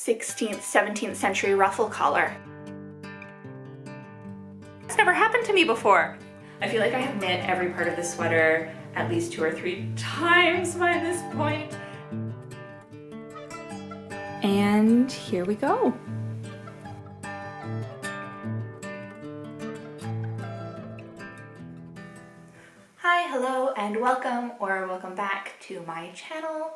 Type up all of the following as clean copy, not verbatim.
16th, 17th century ruffle collar. It's never happened to me before. I feel like I have knit every part of the sweater at least 2 or 3 times by this point. And here we go. Hi, hello, and welcome or welcome back to my channel.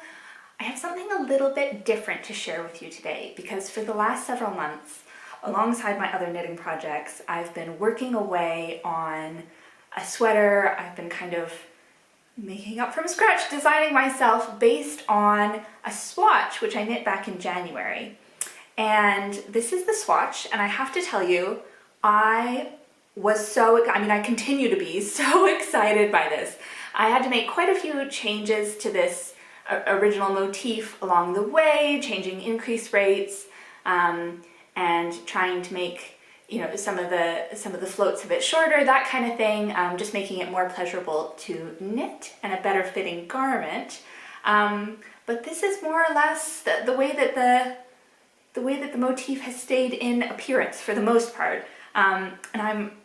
I have something a little bit different to share with you today because for the last several months, alongside my other knitting projects, I've been working away on a sweater I've been kind of making up from scratch, designing myself based on a swatch which I knit back in January. And this is the swatch, and I have to tell you, I continue to be so excited by this. I had to make quite a few changes to this original motif along the way, changing increase rates, and trying to make, you know, some of the floats a bit shorter, that kind of thing, just making it more pleasurable to knit and a better fitting garment. But this is more or less the way that the motif has stayed in appearance for the most part. And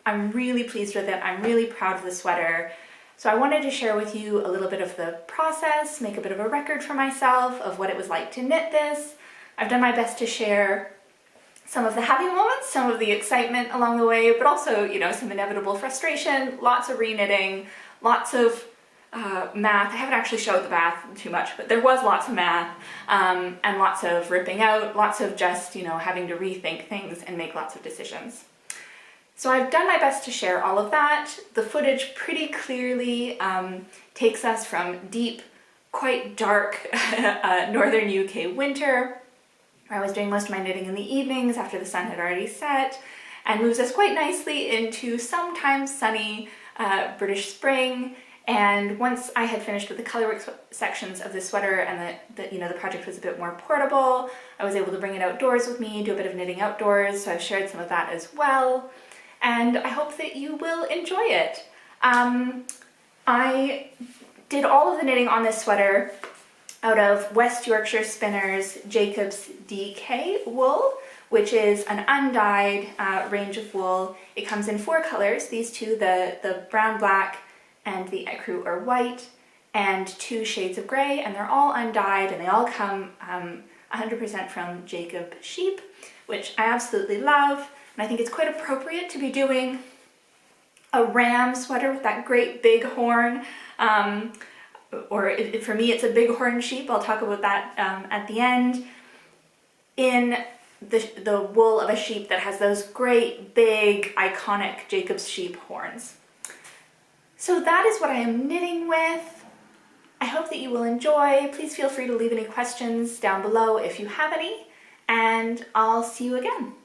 I'm really pleased with it. I'm really proud of the sweater. So I wanted to share with you a little bit of the process, make a bit of a record for myself of what it was like to knit this. I've done my best to share some of the happy moments, some of the excitement along the way, but also, you know, some inevitable frustration, lots of re-knitting, lots of math. I haven't actually showed the math too much, but there was lots of math, and lots of ripping out, lots of just, you know, having to rethink things and make lots of decisions. So I've done my best to share all of that. The footage pretty clearly takes us from deep, quite dark northern UK winter, where I was doing most of my knitting in the evenings after the sun had already set, and moves us quite nicely into sometimes sunny British spring. And once I had finished with the colourwork sections of the sweater and the project was a bit more portable, I was able to bring it outdoors with me, do a bit of knitting outdoors, so I've shared some of that as well. And I hope that you will enjoy it. I did all of the knitting on this sweater out of West Yorkshire Spinners Jacobs DK wool, which is an undyed range of wool. It comes in 4 colors, these two, the brown, black, and the ecru or white, and 2 shades of grey, and they're all undyed, and they all come 100% from Jacob sheep, which I absolutely love. And I think it's quite appropriate to be doing a ram sweater with that great big horn, for me it's a Bighorn sheep. I'll talk about that at the end, in the wool of a sheep that has those great big iconic Jacob's sheep horns. So that is what I am knitting with. I hope that you will enjoy. Please feel free to leave any questions down below if you have any, and I'll see you again.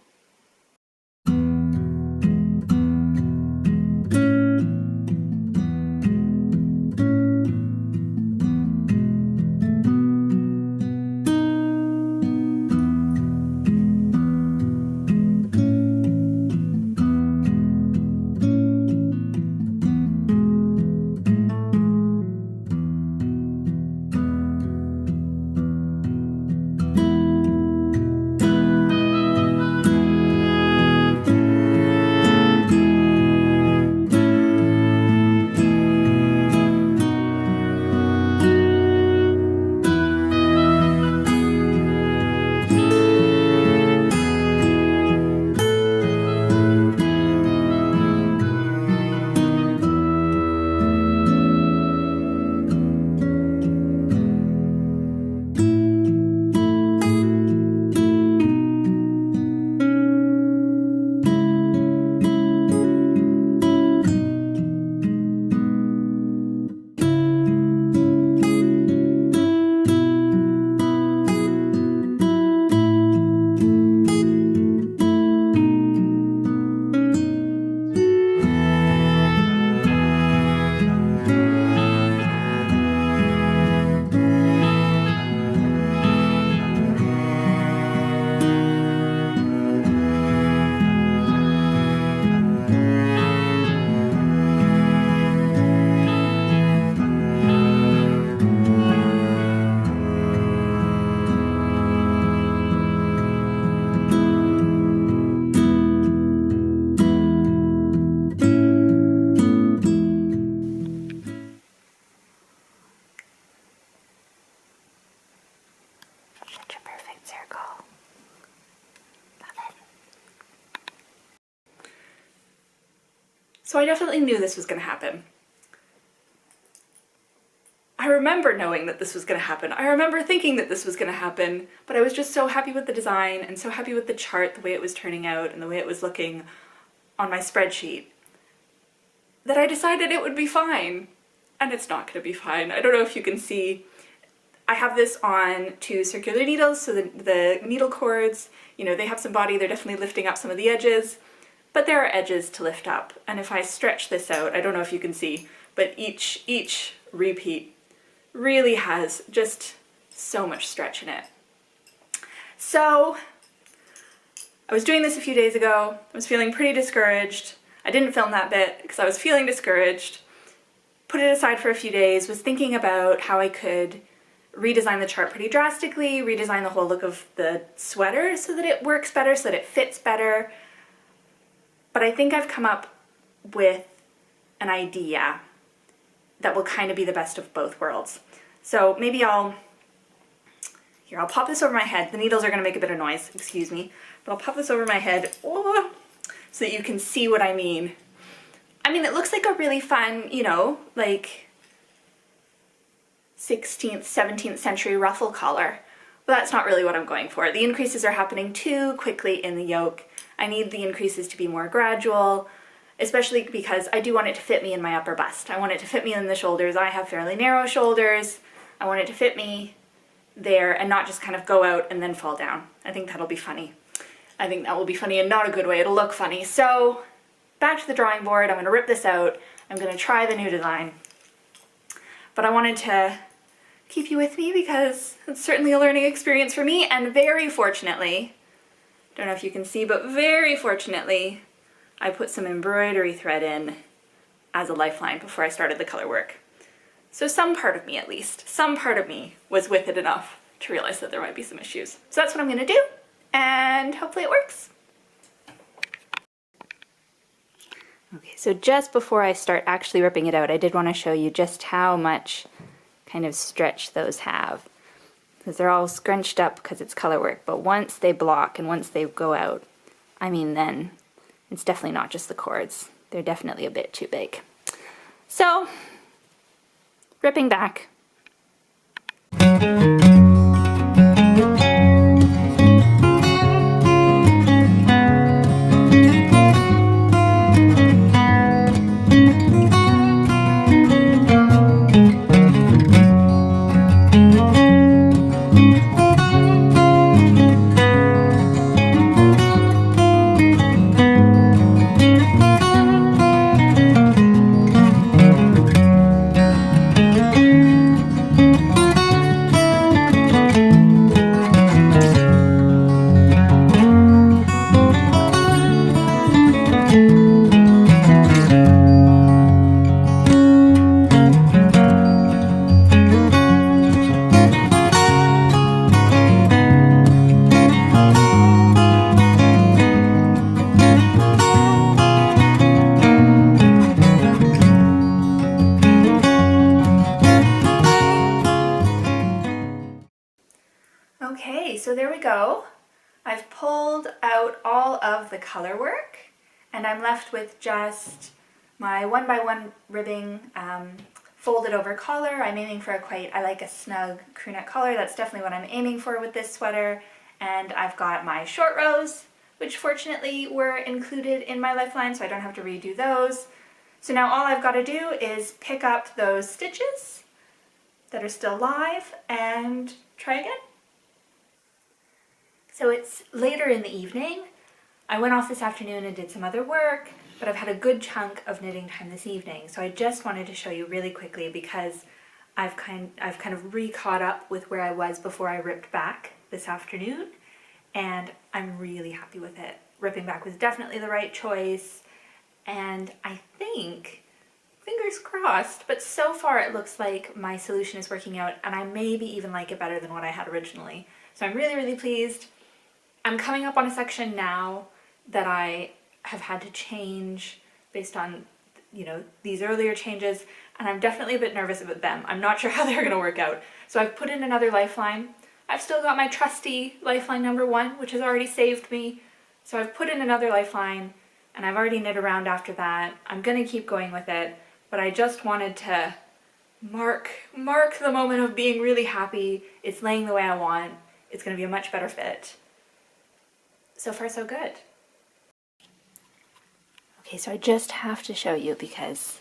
So I definitely knew this was going to happen. I remember knowing that this was going to happen. I remember thinking that this was going to happen, but I was just so happy with the design and so happy with the chart, the way it was turning out and the way it was looking on my spreadsheet, that I decided it would be fine. And it's not going to be fine. I don't know if you can see. I have this on 2 circular needles, so the needle cords, you know, they have some body, they're definitely lifting up some of the edges, but there are edges to lift up. And if I stretch this out, I don't know if you can see, but each repeat really has just so much stretch in it. So I was doing this a few days ago. I was feeling pretty discouraged. I didn't film that bit because I was feeling discouraged. Put it aside for a few days, was thinking about how I could redesign the chart pretty drastically, redesign the whole look of the sweater so that it works better, so that it fits better. But I think I've come up with an idea that will kind of be the best of both worlds. So maybe I'll pop this over my head. The needles are going to make a bit of noise, excuse me, but I'll pop this over my head so that you can see what I mean. I mean, it looks like a really fun, you know, like 16th, 17th century ruffle collar, but that's not really what I'm going for. The increases are happening too quickly in the yoke. I need the increases to be more gradual, especially because I do want it to fit me in my upper bust. I want it to fit me in the shoulders. I have fairly narrow shoulders. I want it to fit me there and not just kind of go out and then fall down. I think that'll be funny. I think that will be funny in not a good way. It'll look funny. So back to the drawing board. I'm going to rip this out. I'm going to try the new design. But I wanted to keep you with me because it's certainly a learning experience for me, and very fortunately, don't know if you can see, but very fortunately, I put some embroidery thread in as a lifeline before I started the color work. So some part of me, at least, some part of me was with it enough to realize that there might be some issues. So that's what I'm going to do, and hopefully it works. Okay, so just before I start actually ripping it out, I did want to show you just how much kind of stretch those have. Because they're all scrunched up because it's color work, but once they block and once they go out, I mean, then it's definitely not just the cords. They're definitely a bit too big. So, ripping back. Okay, so there we go. I've pulled out all of the color work and I'm left with just my 1x1 ribbing folded over collar. I'm aiming for I like a snug crew neck collar. That's definitely what I'm aiming for with this sweater. And I've got my short rows, which fortunately were included in my lifeline, so I don't have to redo those. So now all I've got to do is pick up those stitches that are still live and try again. So it's later in the evening. I went off this afternoon and did some other work, but I've had a good chunk of knitting time this evening. So I just wanted to show you really quickly because I've kind of re-caught up with where I was before I ripped back this afternoon, and I'm really happy with it. Ripping back was definitely the right choice, and I think, fingers crossed, but so far it looks like my solution is working out, and I maybe even like it better than what I had originally. So I'm really, really pleased. I'm coming up on a section now that I have had to change based on, you know, these earlier changes, and I'm definitely a bit nervous about them. I'm not sure how they're going to work out. So I've put in another lifeline. I've still got my trusty lifeline number 1, which has already saved me. So I've put in another lifeline and I've already knit around after that. I'm gonna keep going with it, but I just wanted to mark the moment of being really happy. It's laying the way I want. It's gonna be a much better fit. So far, so good. Okay, so I just have to show you because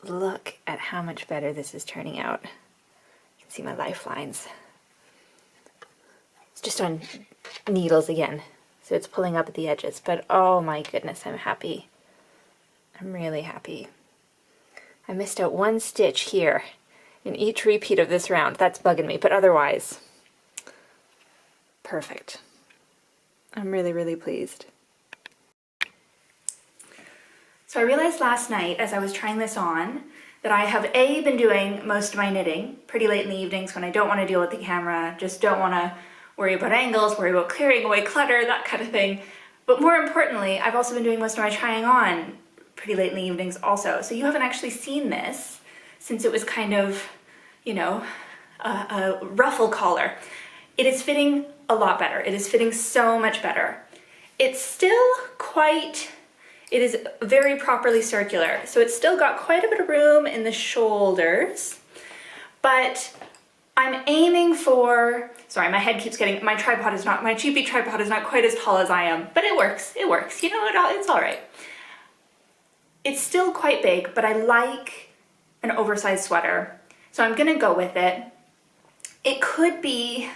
look at how much better this is turning out. You can see my lifelines. It's just on needles again, so it's pulling up at the edges, but oh my goodness, I'm happy. I'm really happy. I missed out one stitch here in each repeat of this round. That's bugging me, but otherwise, perfect. I'm really, really pleased. So I realized last night as I was trying this on that I have been doing most of my knitting pretty late in the evenings when I don't want to deal with the camera, just don't want to worry about angles, worry about clearing away clutter, that kind of thing. But more importantly, I've also been doing most of my trying on pretty late in the evenings also. So you haven't actually seen this since it was kind of, you know, a ruffle collar. It is fitting a lot better. It is fitting so much better. It's still quite, it is very properly circular. So it's still got quite a bit of room in the shoulders, but I'm aiming for, sorry, my head keeps getting, my cheapy tripod is not quite as tall as I am, but it works, you know, it's all right. It's still quite big, but I like an oversized sweater, so I'm gonna go with it. It could be,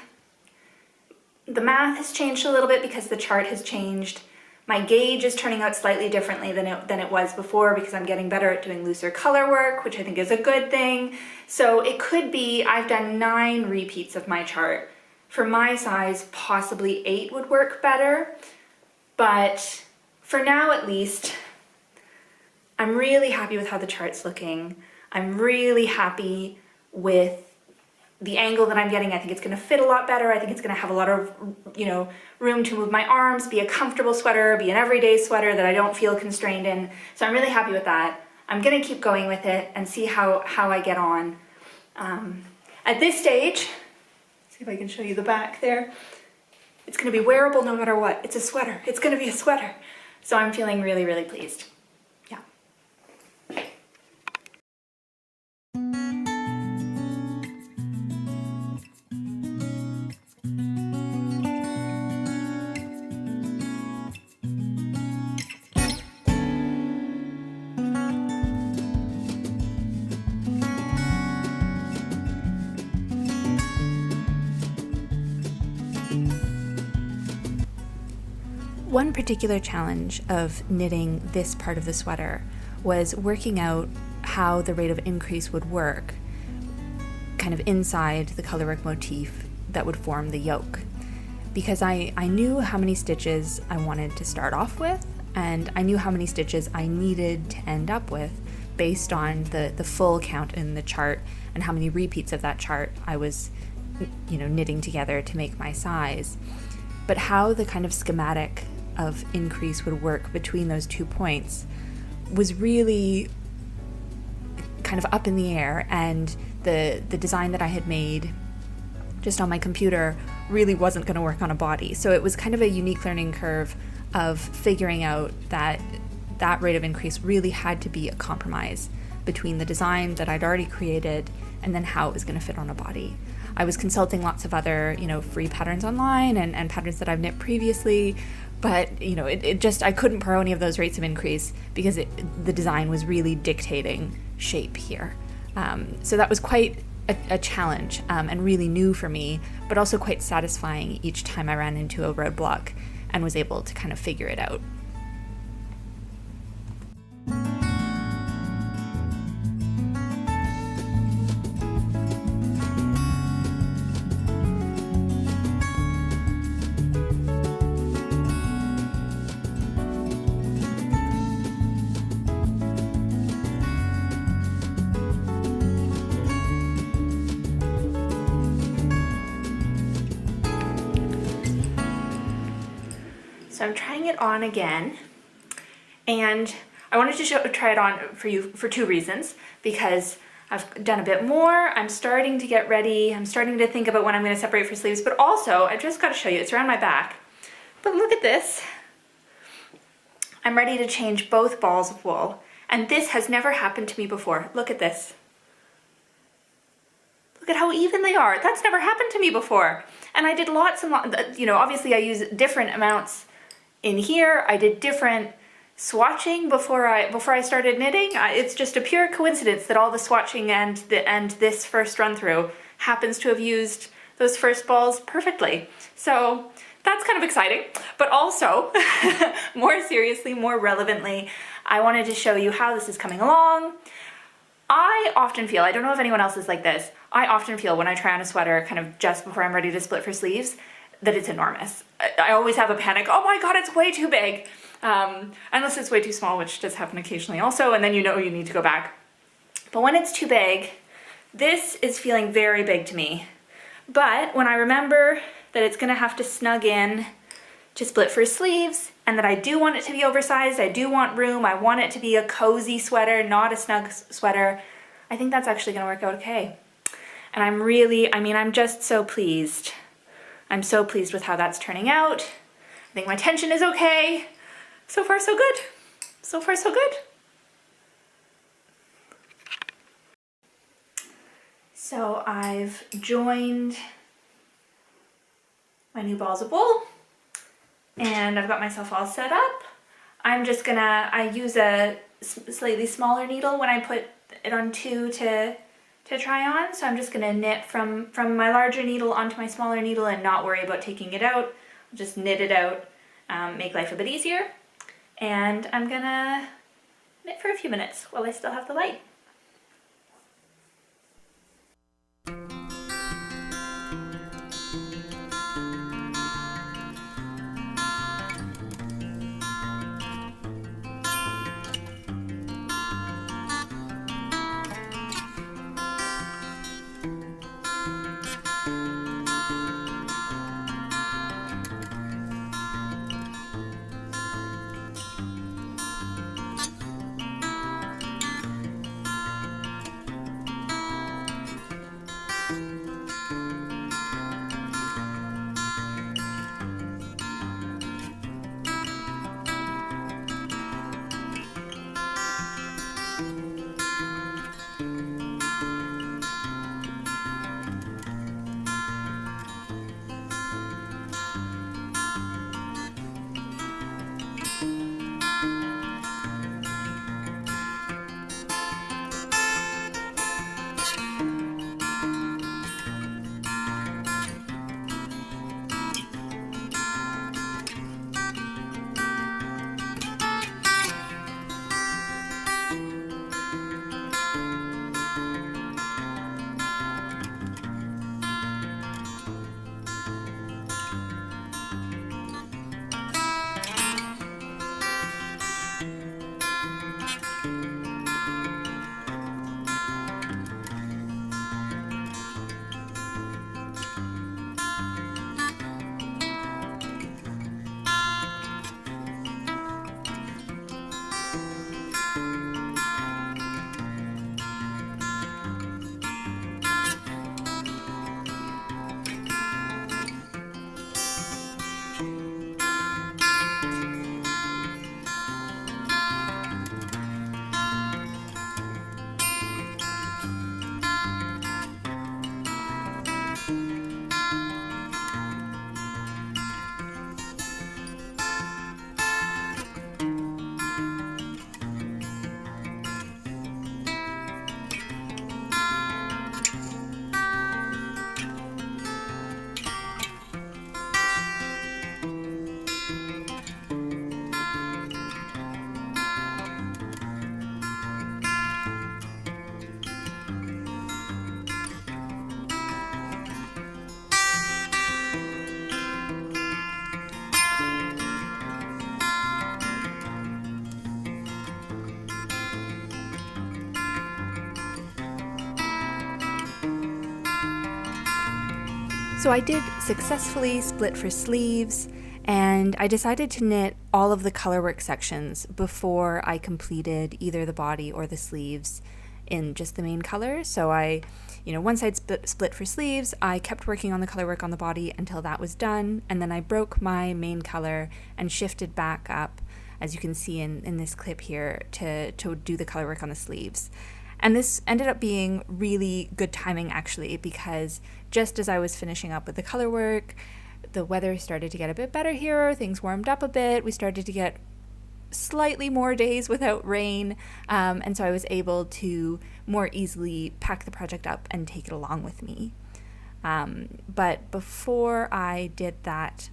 the math has changed a little bit because the chart has changed. My gauge is turning out slightly differently than it was before because I'm getting better at doing looser color work, which I think is a good thing. So it could be, I've done 9 repeats of my chart. For my size, possibly 8 would work better, but for now at least, I'm really happy with how the chart's looking. I'm really happy with the angle that I'm getting. I think it's gonna fit a lot better. I think it's gonna have a lot of, you know, room to move my arms, be a comfortable sweater, be an everyday sweater that I don't feel constrained in. So I'm really happy with that. I'm gonna keep going with it and see how I get on. At this stage, see if I can show you the back there. It's gonna be wearable no matter what. It's a sweater, it's gonna be a sweater. So I'm feeling really, really pleased. Yeah. One particular challenge of knitting this part of the sweater was working out how the rate of increase would work kind of inside the colourwork motif that would form the yoke. Because I knew how many stitches I wanted to start off with, and I knew how many stitches I needed to end up with based on the full count in the chart and how many repeats of that chart I was, you know, knitting together to make my size. But how the kind of schematic of increase would work between those 2 points was really kind of up in the air, and the design that I had made just on my computer really wasn't going to work on a body. So it was kind of a unique learning curve of figuring out that that rate of increase really had to be a compromise between the design that I'd already created and then how it was going to fit on a body. I was consulting lots of other, you know, free patterns online and patterns that I've knit previously, but, you know, it just, I couldn't borrow any of those rates of increase because the design was really dictating shape here. So that was quite a challenge and really new for me, but also quite satisfying each time I ran into a roadblock and was able to kind of figure it out. So I'm trying it on again, and I wanted to try it on for you for 2 reasons. Because I've done a bit more, I'm starting to get ready, I'm starting to think about when I'm going to separate for sleeves, but also I've just got to show you, it's around my back. But look at this. I'm ready to change both balls of wool, and this has never happened to me before. Look at this. Look at how even they are. That's never happened to me before. And I did lots and lots, you know, obviously I use different amounts in here. I did different swatching before I started knitting. It's just a pure coincidence that all the swatching and this first run through happens to have used those first balls perfectly. So that's kind of exciting, but also more seriously, more relevantly, I wanted to show you how this is coming along. I often feel, I don't know if anyone else is like this, I often feel when I try on a sweater kind of just before I'm ready to split for sleeves that it's enormous. I always have a panic, oh my god, it's way too big. Unless it's way too small, which does happen occasionally also, and then you know you need to go back. But when it's too big, this is feeling very big to me. But when I remember that it's gonna have to snug in to split for sleeves, and that I do want it to be oversized, I do want room, I want it to be a cozy sweater, not a snug sweater, I think that's actually gonna work out okay. And I'm really, I'm just so pleased. I'm so pleased with how that's turning out. I think my tension is okay. So far so good. So far so good. So I've joined my new balls of wool and I've got myself all set up. I'm just gonna, I use a slightly smaller needle when I put it on two to try on. So I'm just gonna knit from my larger needle onto my smaller needle and not worry about taking it out. I'll just knit it out, make life a bit easier. And I'm gonna knit for a few minutes while I still have the light. So I did successfully split for sleeves, and I decided to knit all of the colorwork sections before I completed either the body or the sleeves in just the main color. So once I'd split for sleeves, I kept working on the colorwork on the body until that was done, and then I broke my main color and shifted back up as you can see in this clip here, to do the color work on the sleeves. And this ended up being really good timing actually, because just as I was finishing up with the color work, the weather started to get a bit better here, things warmed up a bit, we started to get slightly more days without rain, and so I was able to more easily pack the project up and take it along with me. But before I did that,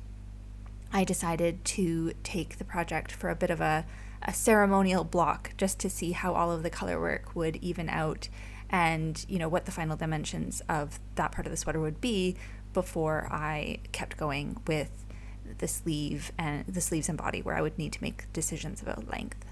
I decided to take the project for a bit of a ceremonial block, just to see how all of the color work would even out, and what the final dimensions of that part of the sweater would be before I kept going with the sleeves and body, where I would need to make decisions about length.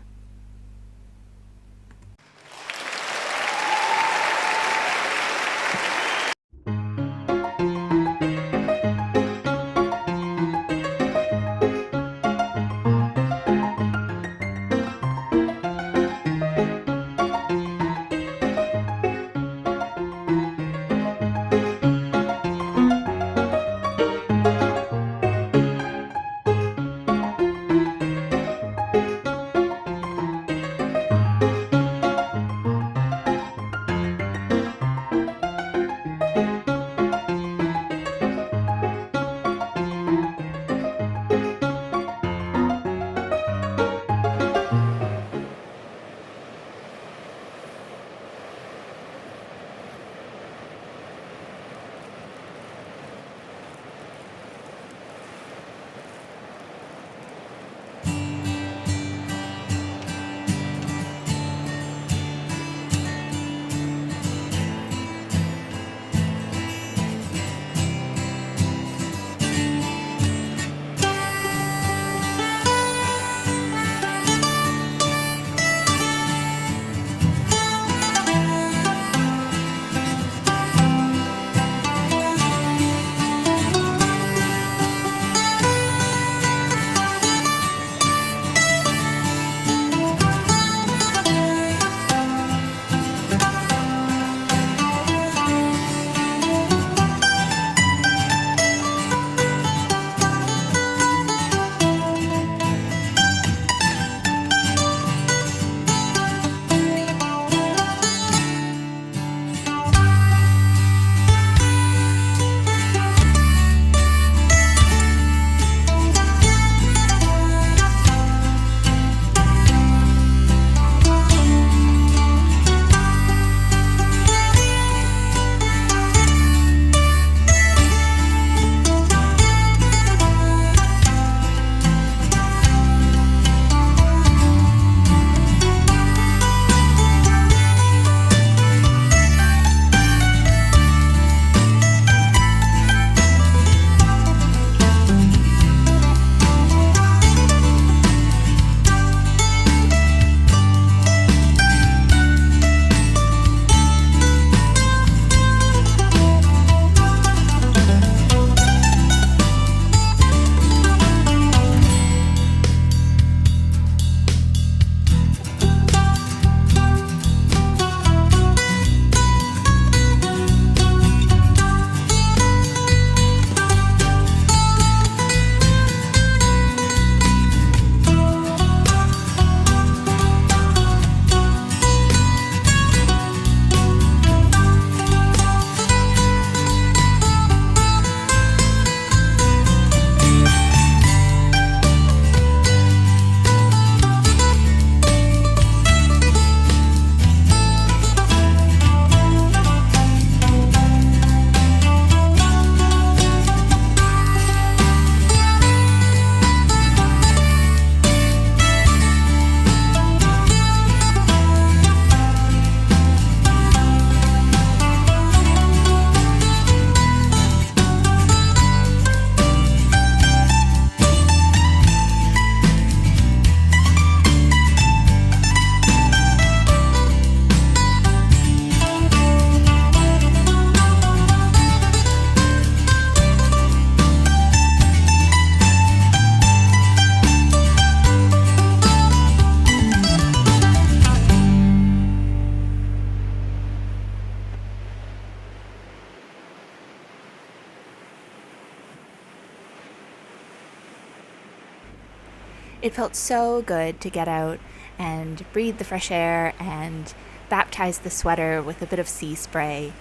It felt so good to get out and breathe the fresh air and baptize the sweater with a bit of sea spray,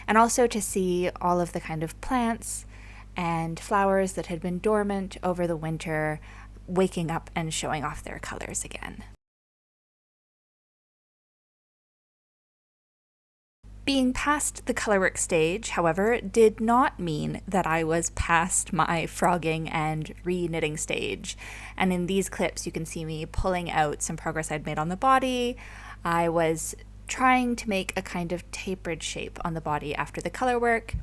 and also to see all of the kind of plants and flowers that had been dormant over the winter waking up and showing off their colors again. Being past the colourwork stage, however, did not mean that I was past my frogging and re-knitting stage. And in these clips, you can see me pulling out some progress I'd made on the body. I was trying to make a kind of tapered shape on the body after the colourwork,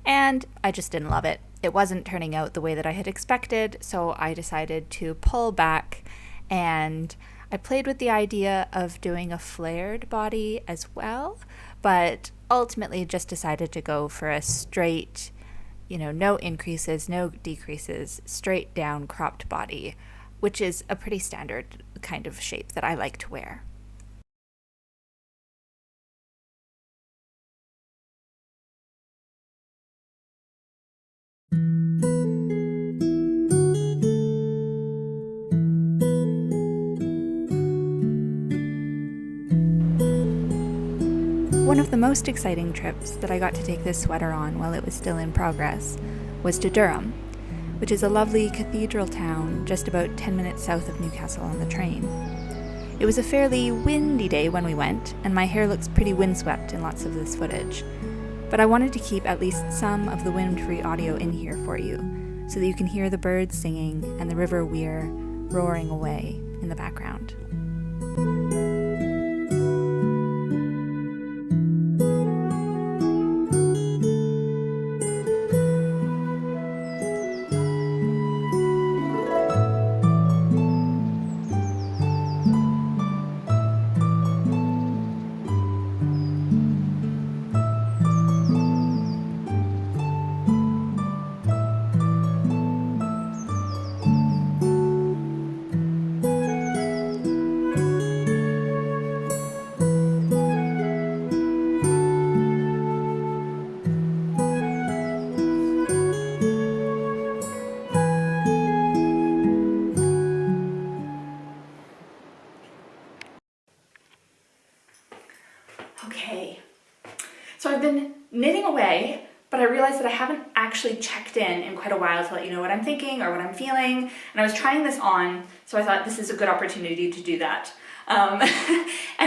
and I just didn't love it. It wasn't turning out the way that I had expected, so I decided to pull back, and I played with the idea of doing a flared body as well, but ultimately just decided to go for a straight, no increases, no decreases, straight down cropped body, which is a pretty standard kind of shape that I like to wear. One of the most exciting trips that I got to take this sweater on while it was still in progress was to Durham, which is a lovely cathedral town just about 10 minutes south of Newcastle on the train. It was a fairly windy day when we went, and my hair looks pretty windswept in lots of this footage, but I wanted to keep at least some of the wind-free audio in here for you, so that you can hear the birds singing and the River Wear roaring away in the background. Okay, so I've been knitting away, but I realized that I haven't actually checked in quite a while to let you know what I'm thinking or what I'm feeling, and I was trying this on, so I thought this is a good opportunity to do that. And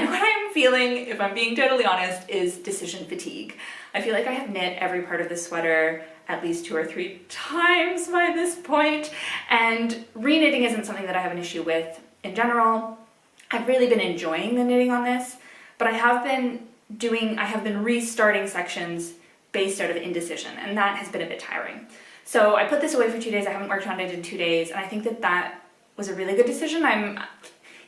what I'm feeling, if I'm being totally honest, is decision fatigue. I feel like I have knit every part of this sweater at least 2 or 3 times by this point, and re-knitting isn't something that I have an issue with in general. I've really been enjoying the knitting on this, but I have been restarting sections based out of indecision, and that has been a bit tiring. So I put this away for 2 days. I haven't worked on it in 2 days, and I think that that was a really good decision. I'm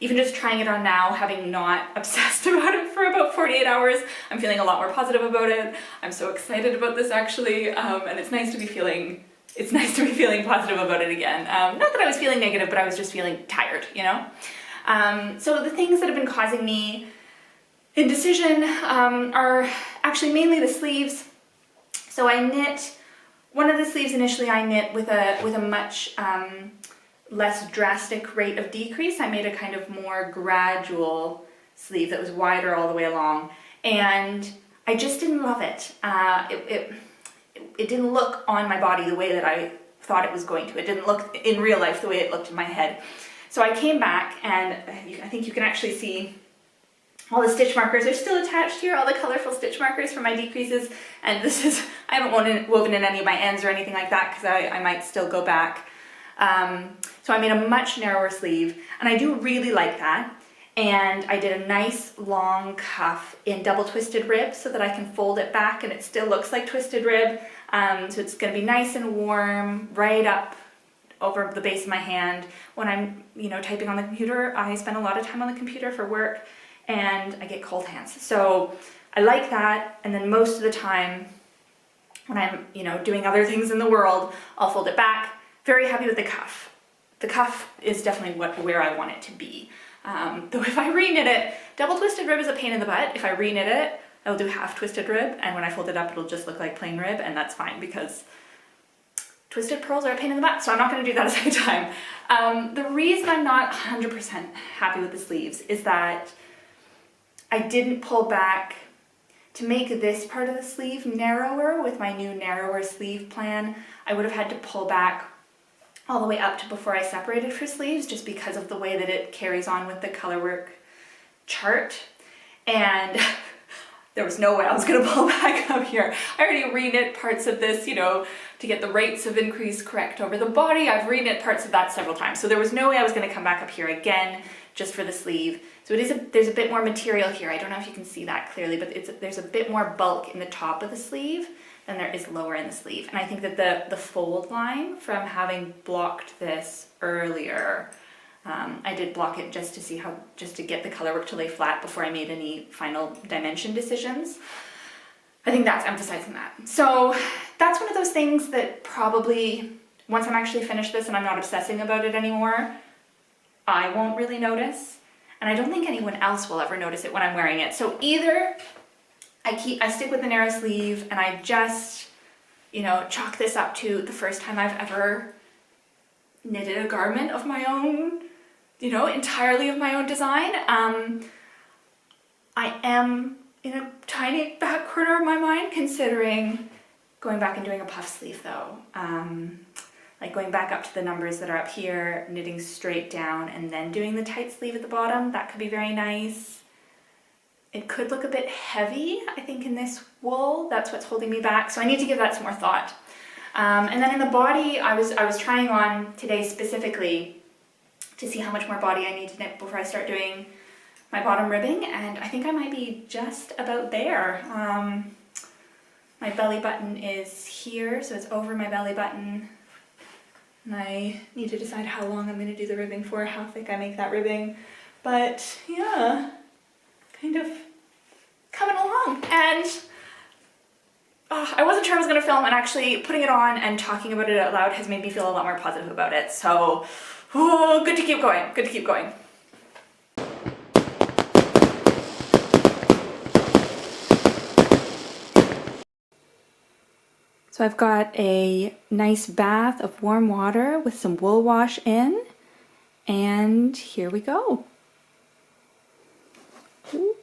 even just trying it on now, having not obsessed about it for about 48 hours, I'm feeling a lot more positive about it. I'm so excited about this actually, and it's nice to be feeling positive about it again. Not that I was feeling negative, but I was just feeling tired, So the things that have been causing me indecision are actually mainly the sleeves. So I knit, one of the sleeves initially I knit with a much less drastic rate of decrease. I made a kind of more gradual sleeve that was wider all the way along, and I just didn't love it. It didn't look on my body the way that I thought it was going to. It didn't look in real life the way it looked in my head. So I came back, and I think you can actually see all the stitch markers are still attached here, all the colorful stitch markers for my decreases, and I haven't woven in any of my ends or anything like that because I might still go back. So I made a much narrower sleeve, and I do really like that. And I did a nice long cuff in double twisted rib so that I can fold it back and it still looks like twisted rib. So it's going to be nice and warm right up over the base of my hand. When I'm, typing on the computer, I spend a lot of time on the computer for work, and I get cold hands. So I like that, and then most of the time when I'm, doing other things in the world, I'll fold it back. Very happy with the cuff. The cuff is definitely where I want it to be. Though if I re-knit it, double twisted rib is a pain in the butt. If I re-knit it, I'll do half twisted rib, and when I fold it up, it'll just look like plain rib, and that's fine because twisted pearls are a pain in the butt, so I'm not going to do that a second time. The reason I'm not 100% happy with the sleeves is that I didn't pull back to make this part of the sleeve narrower with my new narrower sleeve plan. I would have had to pull back all the way up to before I separated for sleeves, just because of the way that it carries on with the colorwork chart. And there was no way I was going to pull back up here. I already reknit parts of this, you know, to get the rates of increase correct over the body. I've reknit parts of that several times. So there was no way I was going to come back up here again just for the sleeve. So there's a bit more material here. I don't know if you can see that clearly, but there's a bit more bulk in the top of the sleeve than there is lower in the sleeve. And I think that the fold line from having blocked this earlier, I did block it just to get the color work to lay flat before I made any final dimension decisions. I think that's emphasizing that. So that's one of those things that probably, once I'm actually finished this and I'm not obsessing about it anymore, I won't really notice. And I don't think anyone else will ever notice it when I'm wearing it. So either I stick with the narrow sleeve and I just, you know, chalk this up to the first time I've ever knitted a garment of my own, you know, entirely of my own design. I am in a tiny back corner of my mind considering going back and doing a puff sleeve though. Like going back up to the numbers that are up here, knitting straight down and then doing the tight sleeve at the bottom. That could be very nice. It could look a bit heavy, I think, in this wool. That's what's holding me back. So I need to give that some more thought. And then in the body, I was trying on today specifically to see how much more body I need to knit before I start doing my bottom ribbing. And I think I might be just about there. My belly button is here, so it's over my belly button. And I need to decide how long I'm going to do the ribbing for, how thick I make that ribbing. But yeah, kind of coming along. And I wasn't sure I was going to film, and actually putting it on and talking about it out loud has made me feel a lot more positive about it. So, good to keep going, good to keep going. So I've got a nice bath of warm water with some wool wash in, and here we go. Ooh.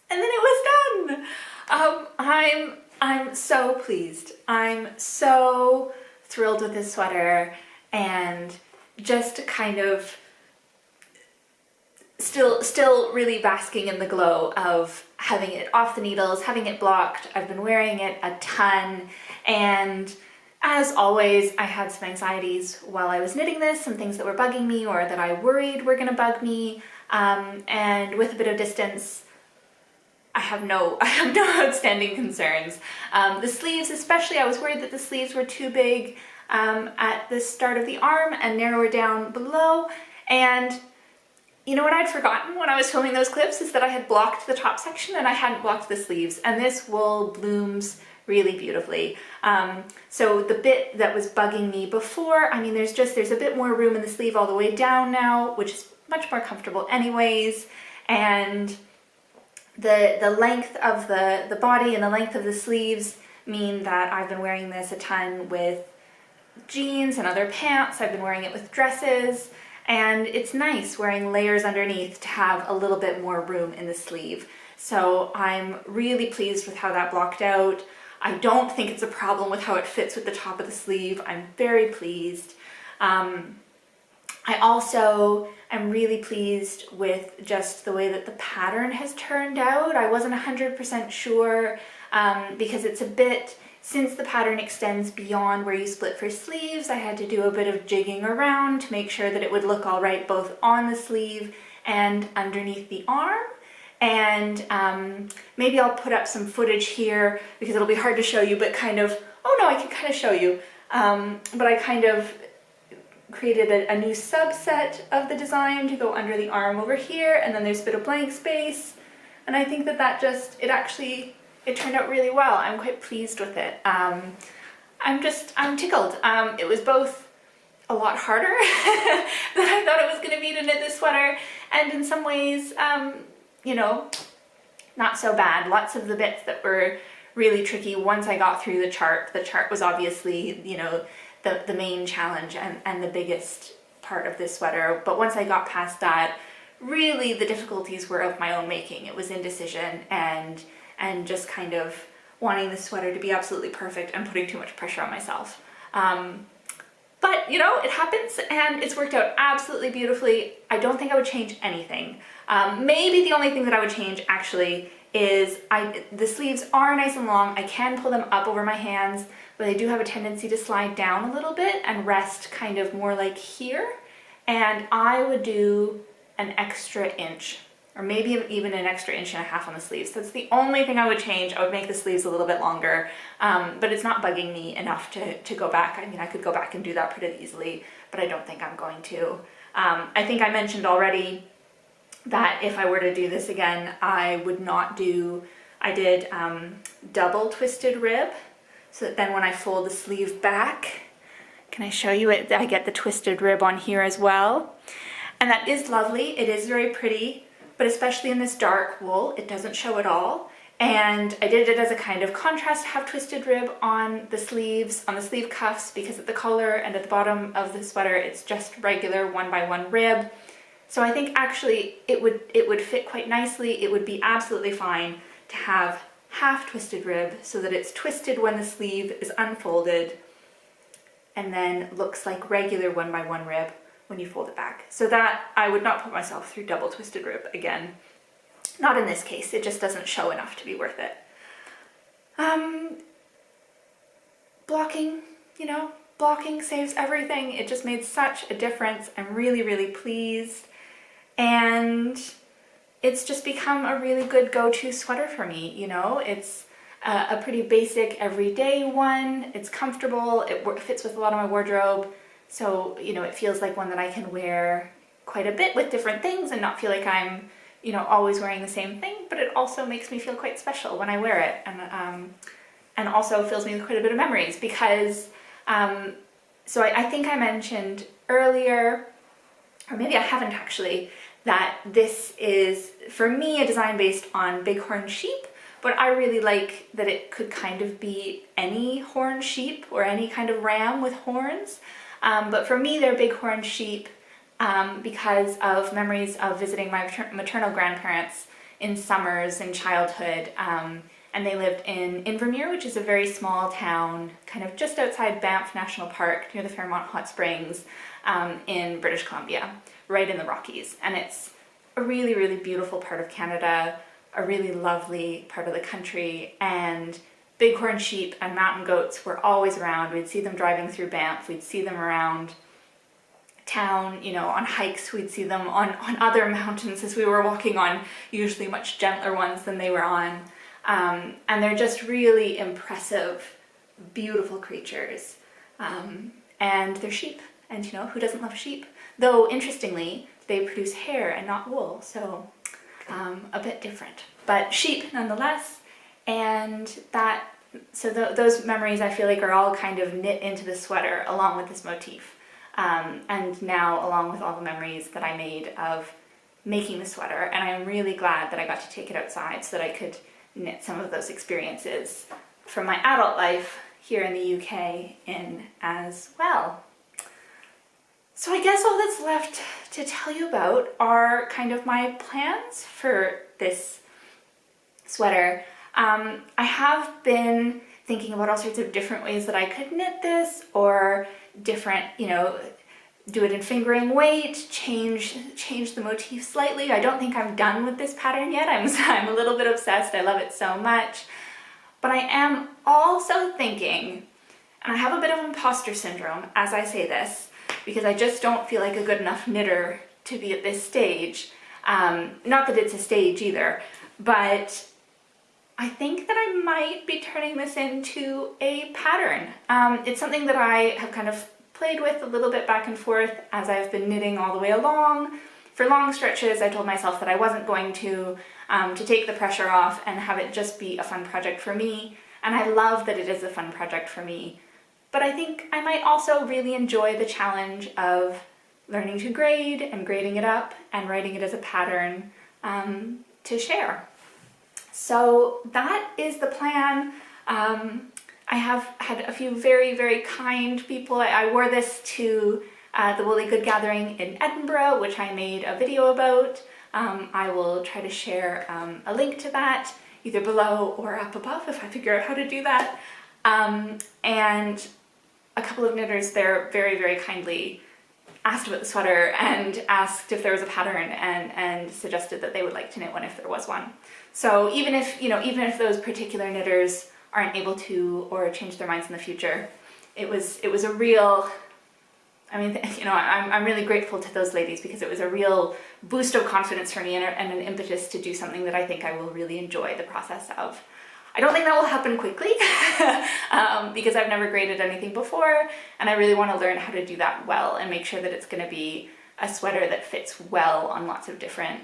And then it was done. I'm so pleased. I'm so thrilled with this sweater, and just kind of still really basking in the glow of having it off the needles, having it blocked. I've been wearing it a ton, and as always, I had some anxieties while I was knitting this, some things that were bugging me or that I worried were gonna bug me, and with a bit of distance, I have no outstanding concerns. The sleeves especially, I was worried that the sleeves were too big at the start of the arm and narrower down below. And you know what I'd forgotten when I was filming those clips is that I had blocked the top section and I hadn't blocked the sleeves. And this wool blooms really beautifully. So the bit that was bugging me before, I mean, there's a bit more room in the sleeve all the way down now, which is much more comfortable anyways. And the length of the body and the length of the sleeves mean that I've been wearing this a ton with jeans and other pants. I've been wearing it with dresses, and it's nice wearing layers underneath to have a little bit more room in the sleeve. So I'm really pleased with how that blocked out. I don't think it's a problem with how it fits with the top of the sleeve. I'm very pleased. I also am really pleased with just the way that the pattern has turned out. I wasn't 100% sure because it's a bit, since the pattern extends beyond where you split for sleeves, I had to do a bit of jigging around to make sure that it would look all right both on the sleeve and underneath the arm. And maybe I'll put up some footage here because it'll be hard to show you, but kind of, oh no, I can kind of show you. But I kind of created a new subset of the design to go under the arm over here, and then there's a bit of blank space. And I think that just, it turned out really well. I'm quite pleased with it. I'm tickled. It was both a lot harder than I thought it was going to be to knit this sweater, and in some ways, you know, not so bad. Lots of the bits that were really tricky once I got through the chart. The chart was obviously, you know, the main challenge and the biggest part of this sweater, but once I got past that, really the difficulties were of my own making. It was indecision and just kind of wanting the sweater to be absolutely perfect and putting too much pressure on myself. But you know, it happens and it's worked out absolutely beautifully. I don't think I would change anything. Maybe the only thing that I would change actually is the sleeves are nice and long. I can pull them up over my hands, but they do have a tendency to slide down a little bit and rest kind of more like here. And I would do an extra inch, or maybe even an extra inch and a half on the sleeves. That's the only thing I would change. I would make the sleeves a little bit longer, but it's not bugging me enough to go back. I mean, I could go back and do that pretty easily, but I don't think I'm going to. I think I mentioned already that if I were to do this again, I would not do, I did double twisted rib, so that then when I fold the sleeve back, can I show you it? I get the twisted rib on here as well. And that is lovely, it is very pretty, but especially in this dark wool, it doesn't show at all. And I did it as a kind of contrast to have twisted rib on the sleeves, on the sleeve cuffs, because at the collar and at the bottom of the sweater, it's just regular 1x1 rib. So I think actually it would fit quite nicely. It would be absolutely fine to have half twisted rib so that it's twisted when the sleeve is unfolded and then looks like regular 1x1 rib when you fold it back. So that I would not put myself through double twisted rib again. Not in this case, it just doesn't show enough to be worth it. Blocking, you know, blocking saves everything. It just made such a difference. I'm really, really pleased. And it's just become a really good go-to sweater for me, you know. It's a pretty basic everyday one. It's comfortable, it fits with a lot of my wardrobe. So, you know, it feels like one that I can wear quite a bit with different things and not feel like I'm, you know, always wearing the same thing, but it also makes me feel quite special when I wear it, and also fills me with quite a bit of memories because, so I think I mentioned earlier, or maybe I haven't actually, that this is, for me, a design based on Bighorn sheep, but I really like that it could kind of be any horn sheep or any kind of ram with horns. But for me, they're Bighorn sheep because of memories of visiting my maternal grandparents in summers in childhood. And they lived in Invermere, which is a very small town, kind of just outside Banff National Park, near the Fairmont Hot Springs in British Columbia, right in the Rockies. And it's a really, really beautiful part of Canada, a really lovely part of the country, and Bighorn sheep and mountain goats were always around. We'd see them driving through Banff, we'd see them around town, you know, on hikes, we'd see them on other mountains as we were walking on usually much gentler ones than they were on. And they're just really impressive, beautiful creatures. And they're sheep, and you know, who doesn't love sheep? Though, interestingly, they produce hair and not wool, so a bit different. But sheep nonetheless, and that, so those memories I feel like are all kind of knit into the sweater along with this motif. And now along with all the memories that I made of making the sweater, and I'm really glad that I got to take it outside so that I could knit some of those experiences from my adult life here in the UK in as well. So I guess all that's left to tell you about are kind of my plans for this sweater. I have been thinking about all sorts of different ways that I could knit this, or different, you know, do it in fingering weight, change the motif slightly. I don't think I'm done with this pattern yet. I'm a little bit obsessed. I love it so much. But I am also thinking, and I have a bit of imposter syndrome as I say this, because I just don't feel like a good enough knitter to be at this stage. Not that it's a stage either, but I think that I might be turning this into a pattern. It's something that I have kind of played with a little bit back and forth as I've been knitting all the way along. For long stretches, I told myself that I wasn't going to take the pressure off and have it just be a fun project for me. And I love that it is a fun project for me. But I think I might also really enjoy the challenge of learning to grade and grading it up and writing it as a pattern to share. So that is the plan. I have had a few very, very kind people. I wore this to the Woolly Good Gathering in Edinburgh, which I made a video about. I will try to share a link to that either below or up above if I figure out how to do that. And a couple of knitters there very, very kindly asked about the sweater and asked if there was a pattern and suggested that they would like to knit one if there was one. So even if, even if those particular knitters aren't able to or change their minds in the future, it was a real, I'm really grateful to those ladies because it was a real boost of confidence for me and an impetus to do something that I think I will really enjoy the process of. I don't think that will happen quickly because I've never graded anything before, and I really want to learn how to do that well and make sure that it's going to be a sweater that fits well on lots of different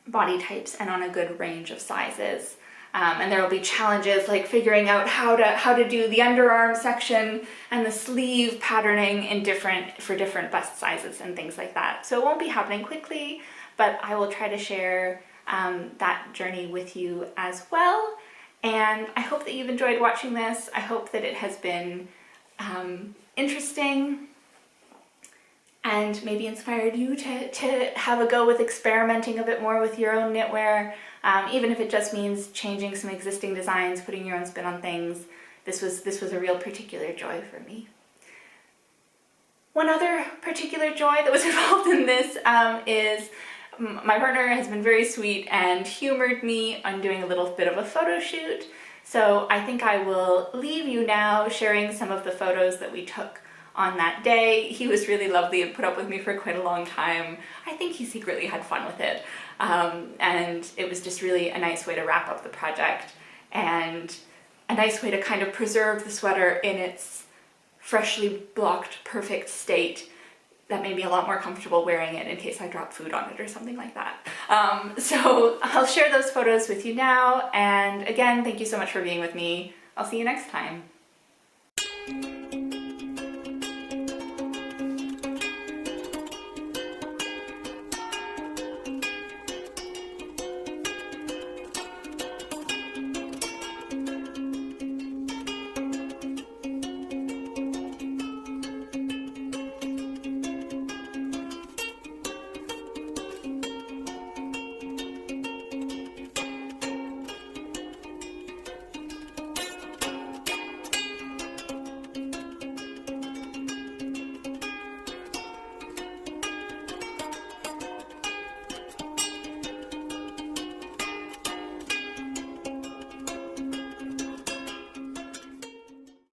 body types and on a good range of sizes. And there will be challenges like figuring out how to do the underarm section and the sleeve patterning for different bust sizes and things like that. So it won't be happening quickly, but I will try to share that journey with you as well. And I hope that you've enjoyed watching this. I hope that it has been interesting and maybe inspired you to have a go with experimenting a bit more with your own knitwear, even if it just means changing some existing designs, putting your own spin on things. This was a real particular joy for me. One other particular joy that was involved in this is my partner has been very sweet and humored me on doing a little bit of a photo shoot. So I think I will leave you now sharing some of the photos that we took on that day. He was really lovely and put up with me for quite a long time. I think he secretly had fun with it. And it was just really a nice way to wrap up the project and a nice way to kind of preserve the sweater in its freshly blocked, perfect state. That made me a lot more comfortable wearing it in case I drop food on it or something like that. So I'll share those photos with you now. And again, thank you so much for being with me. I'll see you next time.